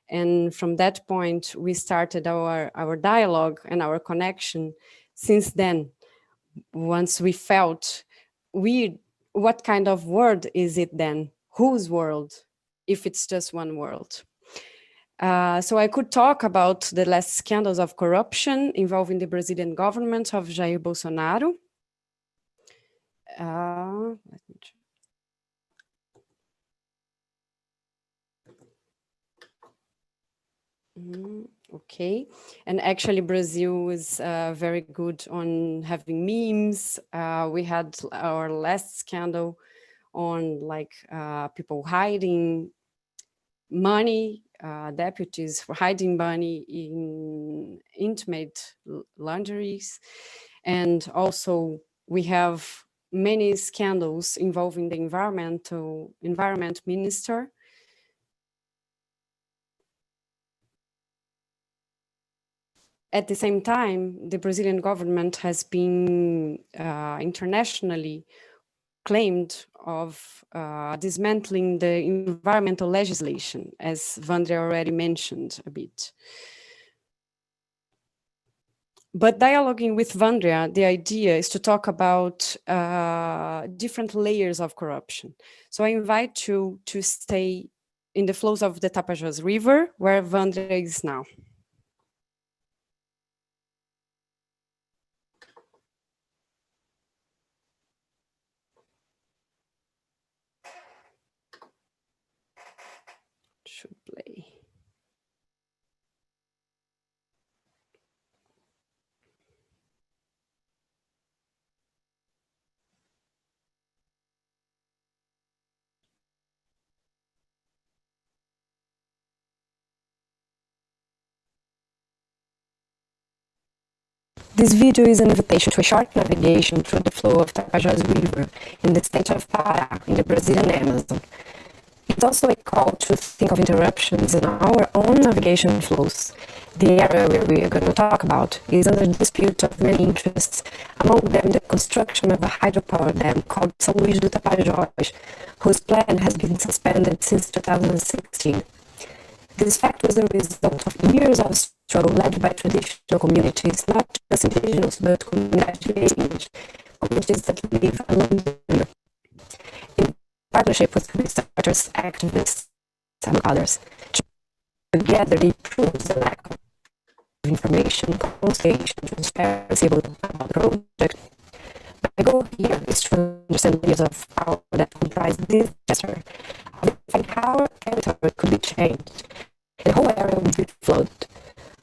And from that point, we started our dialogue and our connection. Since then, once we felt, what kind of world is it then? Whose world, if it's just one world? So I could talk about the last scandals of corruption involving the Brazilian government of Jair Bolsonaro. Let me check. Okay, and actually Brazil is very good on having memes. We had our last scandal on people hiding money, deputies for hiding money in intimate lingeries. And also we have many scandals involving the environment minister. At the same time, the Brazilian government has been internationally claimed of dismantling the environmental legislation, as Vandre already mentioned a bit. But dialoguing with Vandria, the idea is to talk about different layers of corruption. So I invite you to stay in the flows of the Tapajós River, where Vandria is now. Should play. This video is an invitation to a short navigation through the flow of Tapajós River in the state of Pará, in the Brazilian Amazon. It's also a call to think of interruptions in our own navigation flows. The area where we are going to talk about is under dispute of many interests, among them the construction of a hydropower dam called São Luís do Tapajós, whose plan has been suspended since 2016. This fact was a result of years of struggle led by traditional communities, not just indigenous, but communities that live along the river, in partnership with researchers, activists, and others. Together, they prove the lack of information, conciliation, transparency about the project. My goal here is to understand the layers of power that comprise this chapter, and how our territory could be changed, and the whole area would be flooded.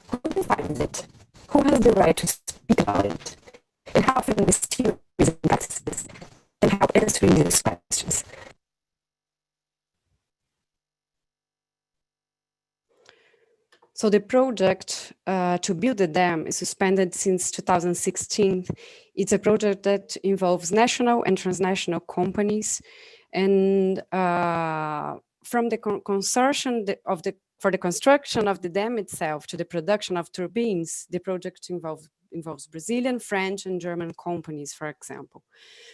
Who defines it? Who has the right to speak about it? And how often we steer these practices? And how answering these questions? So the project to build the dam is suspended since 2016. It's a project that involves national and transnational companies, and from the consortium for the construction of the dam itself to the production of turbines, the project involves Brazilian, French, and German companies, for example.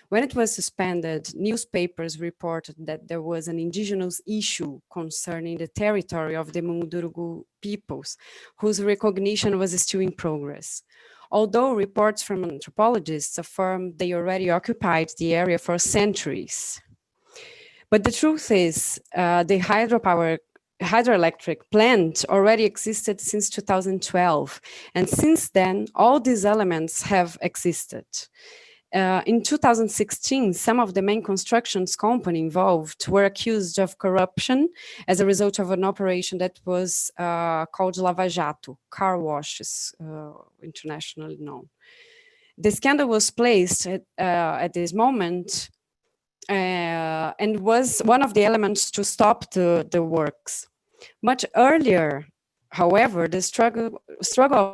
When it was suspended, newspapers reported that there was an indigenous issue concerning the territory of the Mundurugu peoples, whose recognition was still in progress. although reports from anthropologists affirm they already occupied the area for centuries. But the truth is, the hydroelectric plant already existed since 2012. And since then, all these elements have existed. In 2016, some of the main constructions company involved were accused of corruption as a result of an operation that was called Lava Jato, car washes, internationally known. The scandal was placed at this moment and was one of the elements to stop the works. Much earlier, however, the struggle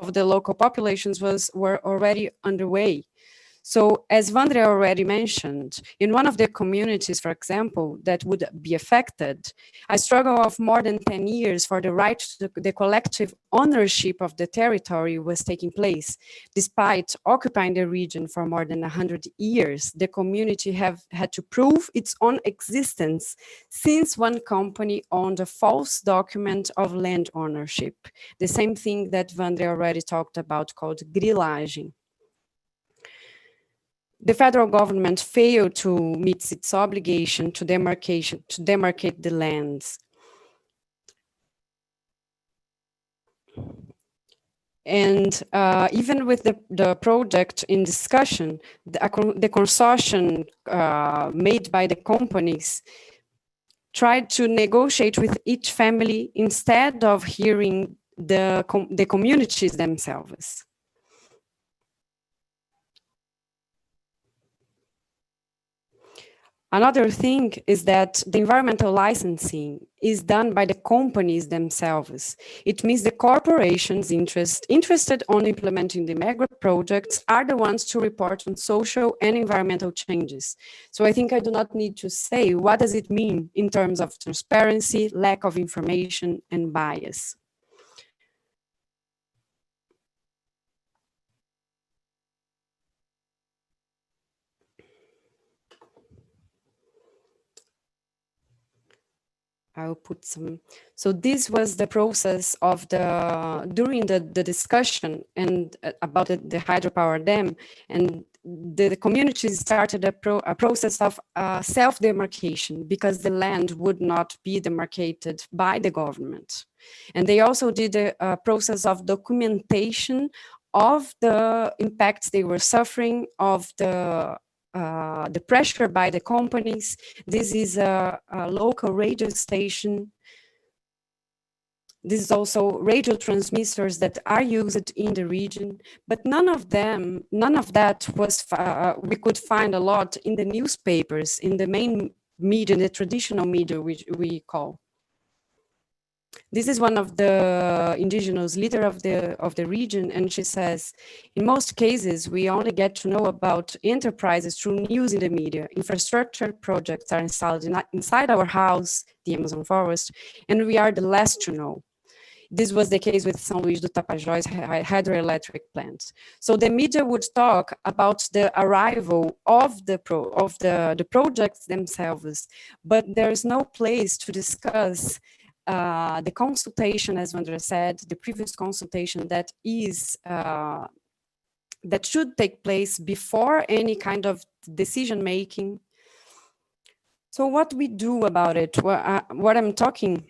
of the local populations were already underway. So as Vandre already mentioned, in one of the communities, for example, that would be affected, a struggle of more than 10 years for the right to the collective ownership of the territory was taking place. Despite occupying the region for more than 100 years, the community had to prove its own existence since one company owned a false document of land ownership. The same thing that Vandre already talked about called grilagem. The federal government failed to meet its obligation to demarcate the lands. And even with the project in discussion, the consortium made by the companies tried to negotiate with each family instead of hearing the communities themselves. Another thing is that the environmental licensing is done by the companies themselves. It means the corporations interested on implementing the mega projects are the ones to report on social and environmental changes. So I think I do not need to say what does it mean in terms of transparency, lack of information, and bias. I'll put some. So this was the process of during the discussion and about the hydropower dam, and the communities started a process of self-demarcation because the land would not be demarcated by the government. And they also did a process of documentation of the impacts they were suffering, of the pressure by the companies. This is a local radio station. This is also radio transmitters that are used in the region, but none of that was, we could find a lot in the newspapers, in the main media, the traditional media, which we call. This is one of the indigenous leader of the region, and she says, in most cases, we only get to know about enterprises through news in the media. Infrastructure projects are installed inside our house, the Amazon forest, and we are the last to know. This was the case with São Luís do Tapajós hydroelectric plant. So the media would talk about the arrival of the projects themselves, but there is no place to discuss the consultation, as Vandre said, the previous consultation that is that should take place before any kind of decision making. So what we do about it? What I'm talking,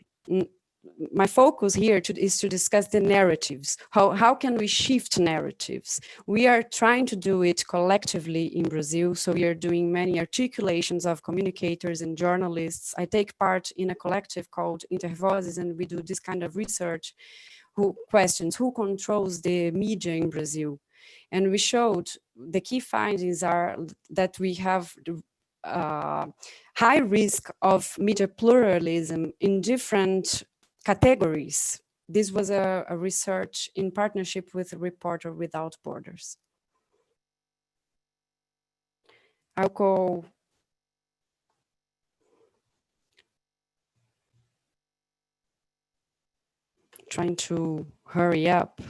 my focus here is to discuss the narratives. How can we shift narratives? We are trying to do it collectively in Brazil. So we are doing many articulations of communicators and journalists. I take part in a collective called Intervozes, and we do this kind of research who questions who controls the media in Brazil. And we showed the key findings are that we have high risk of media pluralism in different categories. This was a research in partnership with Reporter Without Borders. I'll go trying to hurry up.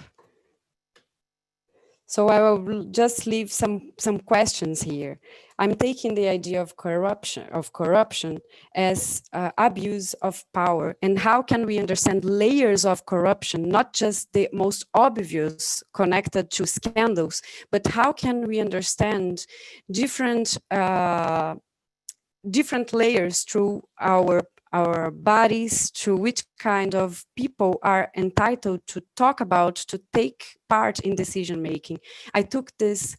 So I will just leave some questions here. I'm taking the idea of corruption as abuse of power, and how can we understand layers of corruption, not just the most obvious connected to scandals, but how can we understand different layers through our bodies, to which kind of people are entitled to talk about, to take part in decision making. I took this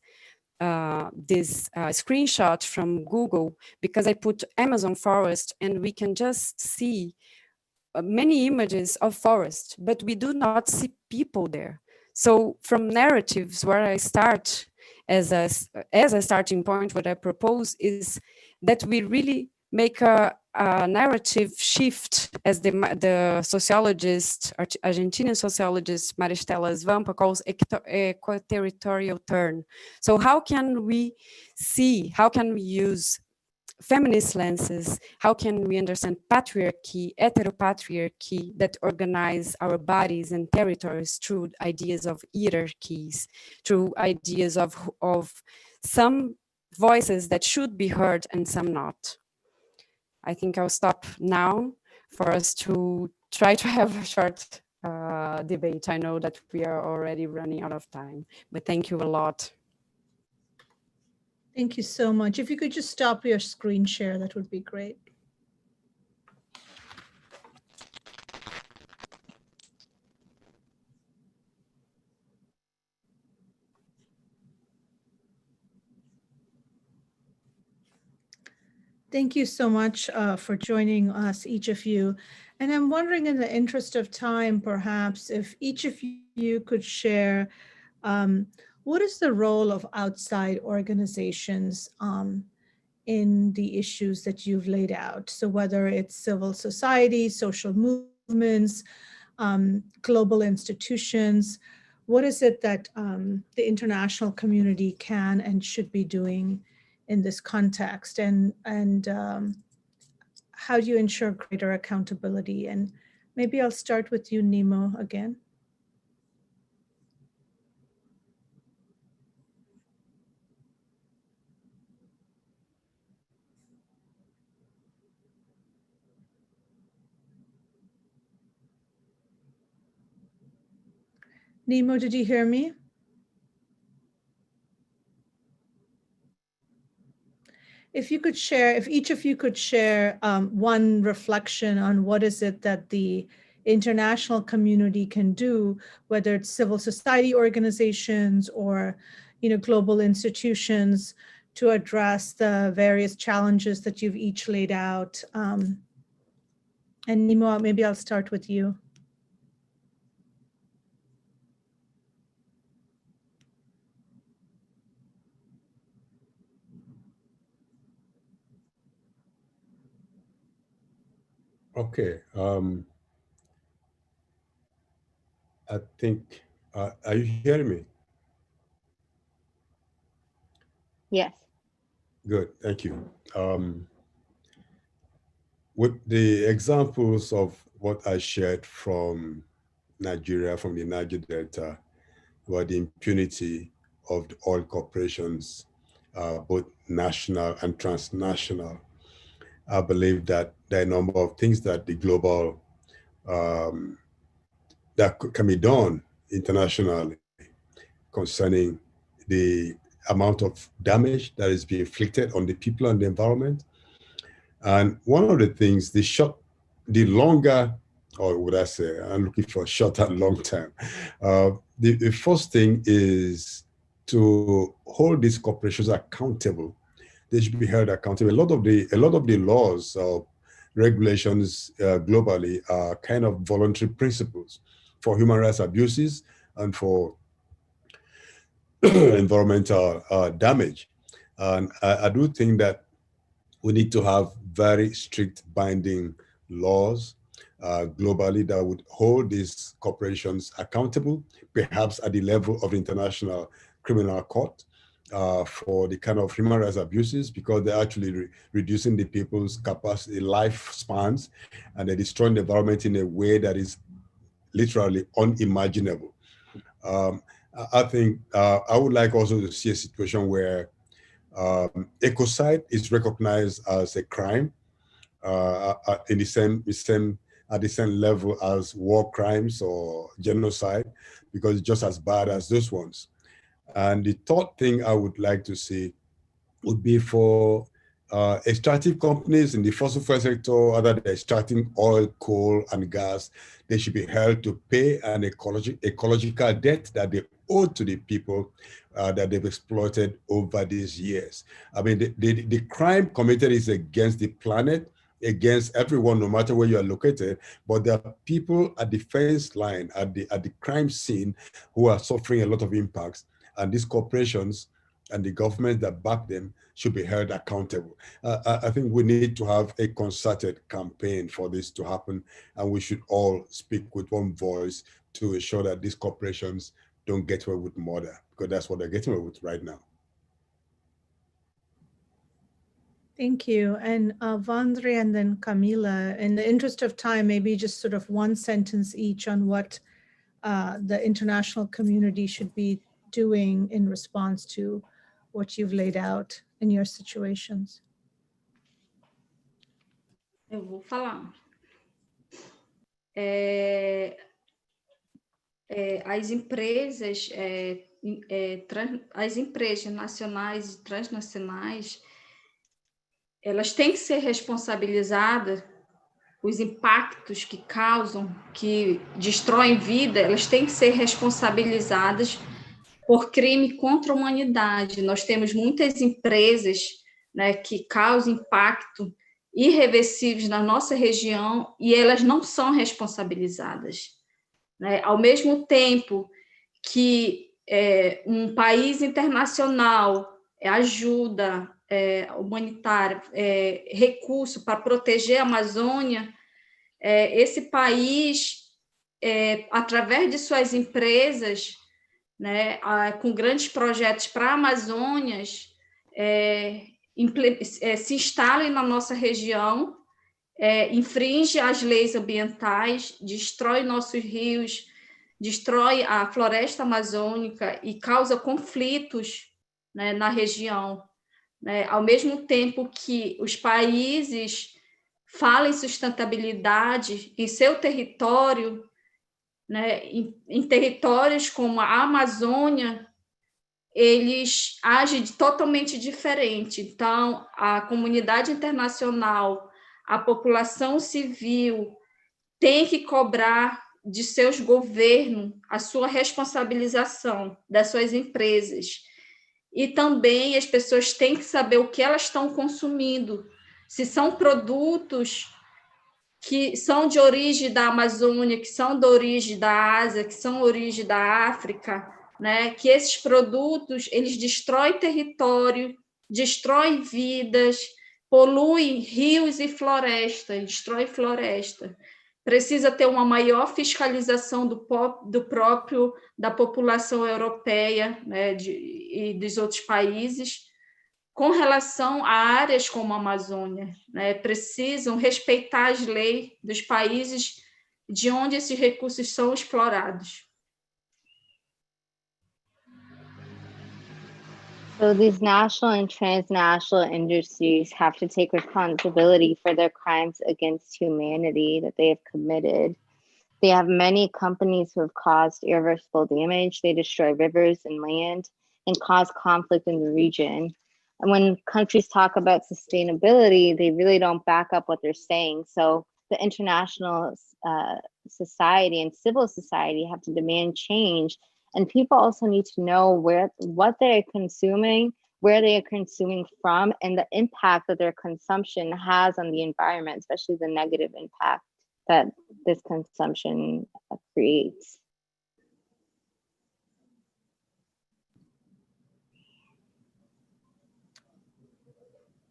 screenshot from Google because I put Amazon forest, and we can just see many images of forest, but we do not see people there. So from narratives, where I start as a starting point, what I propose is that we really make a narrative shift, as the sociologist, Argentinian sociologist Maristela Svampa calls eco-territorial turn. So how can we use feminist lenses? How can we understand patriarchy, heteropatriarchy that organize our bodies and territories through ideas of hierarchies, through ideas of some voices that should be heard and some not? I think I'll stop now for us to try to have a short debate. I know that we are already running out of time, but thank you a lot. Thank you so much. If you could just stop your screen share, that would be great. Thank you so much for joining us, each of you. And I'm wondering, in the interest of time, perhaps if each of you could share what is the role of outside organizations in the issues that you've laid out? So whether it's civil society, social movements, global institutions, what is it that the international community can and should be doing in this context? And how do you ensure greater accountability? And maybe I'll start with you, Nemo, again. Nemo, did you hear me? If you could share, if each of you could share one reflection on what is it that the international community can do, whether it's civil society organizations or, global institutions, to address the various challenges that you've each laid out. And Nemo, maybe I'll start with you. Okay. I think, are you hearing me? Yes. Good, thank you. With the examples of what I shared from Nigeria, from the Niger Delta, about the impunity of the oil corporations, both national and transnational, I believe that there are a number of things that the global, that can be done internationally concerning the amount of damage that is being inflicted on the people and the environment. And one of the things, the longer, or would I say, I'm looking for a short and long term. The first thing is to hold these corporations accountable. They should be held accountable. A lot of the laws or regulations globally are kind of voluntary principles for human rights abuses and for environmental damage. And I do think that we need to have very strict binding laws globally that would hold these corporations accountable, perhaps at the level of the International Criminal Court for the kind of human rights abuses, because they're actually reducing the people's capacity, lifespans, and they're destroying the environment in a way that is literally unimaginable. I think I would like also to see a situation where ecocide is recognized as a crime in at the same level as war crimes or genocide, because it's just as bad as those ones. And the third thing I would like to see would be for extractive companies in the fossil fuel sector, other than extracting oil, coal, and gas, they should be held to pay an ecological debt that they owe to the people that they've exploited over these years. I mean, the crime committed is against the planet, against everyone, no matter where you are located, but there are people at the fence line, at the crime scene, who are suffering a lot of impacts, and these corporations and the government that back them should be held accountable. I think we need to have a concerted campaign for this to happen, and we should all speak with one voice to ensure that these corporations don't get away with murder, because that's what they're getting away with right now. Thank you. And Vandre and then Camila, in the interest of time, maybe just sort of one sentence each on what the international community should be doing in response to what you've laid out in your situations. Eu vou falar. As empresas, as empresas nacionais e transnacionais, elas têm que ser responsabilizadas. Os impactos que causam, que destroem vida, elas têm que ser responsabilizadas por crime contra a humanidade. Nós temos muitas empresas, né, que causam impacto irreversíveis na nossa região e elas não são responsabilizadas, né? Ao mesmo tempo que um país internacional ajuda humanitária, recurso para proteger a Amazônia, esse país, através de suas empresas, né, com grandes projetos para a Amazônia, se instalem na nossa região, infringe as leis ambientais, destrói nossos rios, destrói a floresta amazônica e causa conflitos, né, na região, né? Ao mesmo tempo que os países falam em sustentabilidade em seu território, né, em territórios como a Amazônia, eles agem totalmente diferente. Então, a comunidade internacional, a população civil tem que cobrar de seus governos a sua responsabilização das suas empresas. E também as pessoas têm que saber o que elas estão consumindo, se são produtos que são de origem da Amazônia, que são de origem da Ásia, que são de origem da África, né? Que esses produtos, eles destroem território, destroem vidas, poluem rios e florestas, destroem floresta. Precisa ter uma maior fiscalização da população europeia, né, e dos outros países, com relação a áreas como a Amazônia, né? Precisam respeitar as leis dos países de onde esses recursos são explorados. So these national and transnational industries have to take responsibility for their crimes against humanity that they have committed. They have many companies who have caused irreversible damage. They destroy rivers and land and cause conflict in the region. And when countries talk about sustainability, they really don't back up what they're saying. So the international society and civil society have to demand change. And people also need to know what they're consuming, where they are consuming from, and the impact that their consumption has on the environment, especially the negative impact that this consumption creates.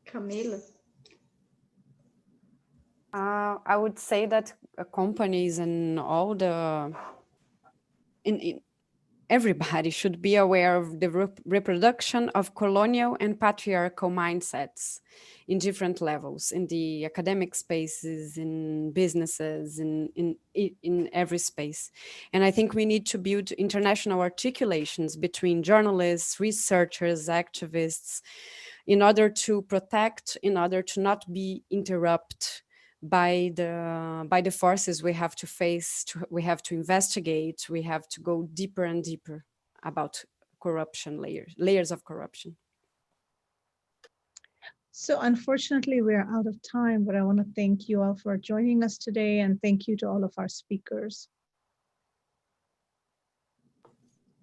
Camila? I would say that companies and all the everybody should be aware of the reproduction of colonial and patriarchal mindsets in different levels, in the academic spaces, in businesses, in every space. And I think we need to build international articulations between journalists, researchers, activists, in order to protect, in order to not be interrupted by the forces we have to face, we have to investigate, we have to go deeper and deeper about corruption, layers of corruption. So unfortunately, we're out of time, but I want to thank you all for joining us today, and thank you to all of our speakers.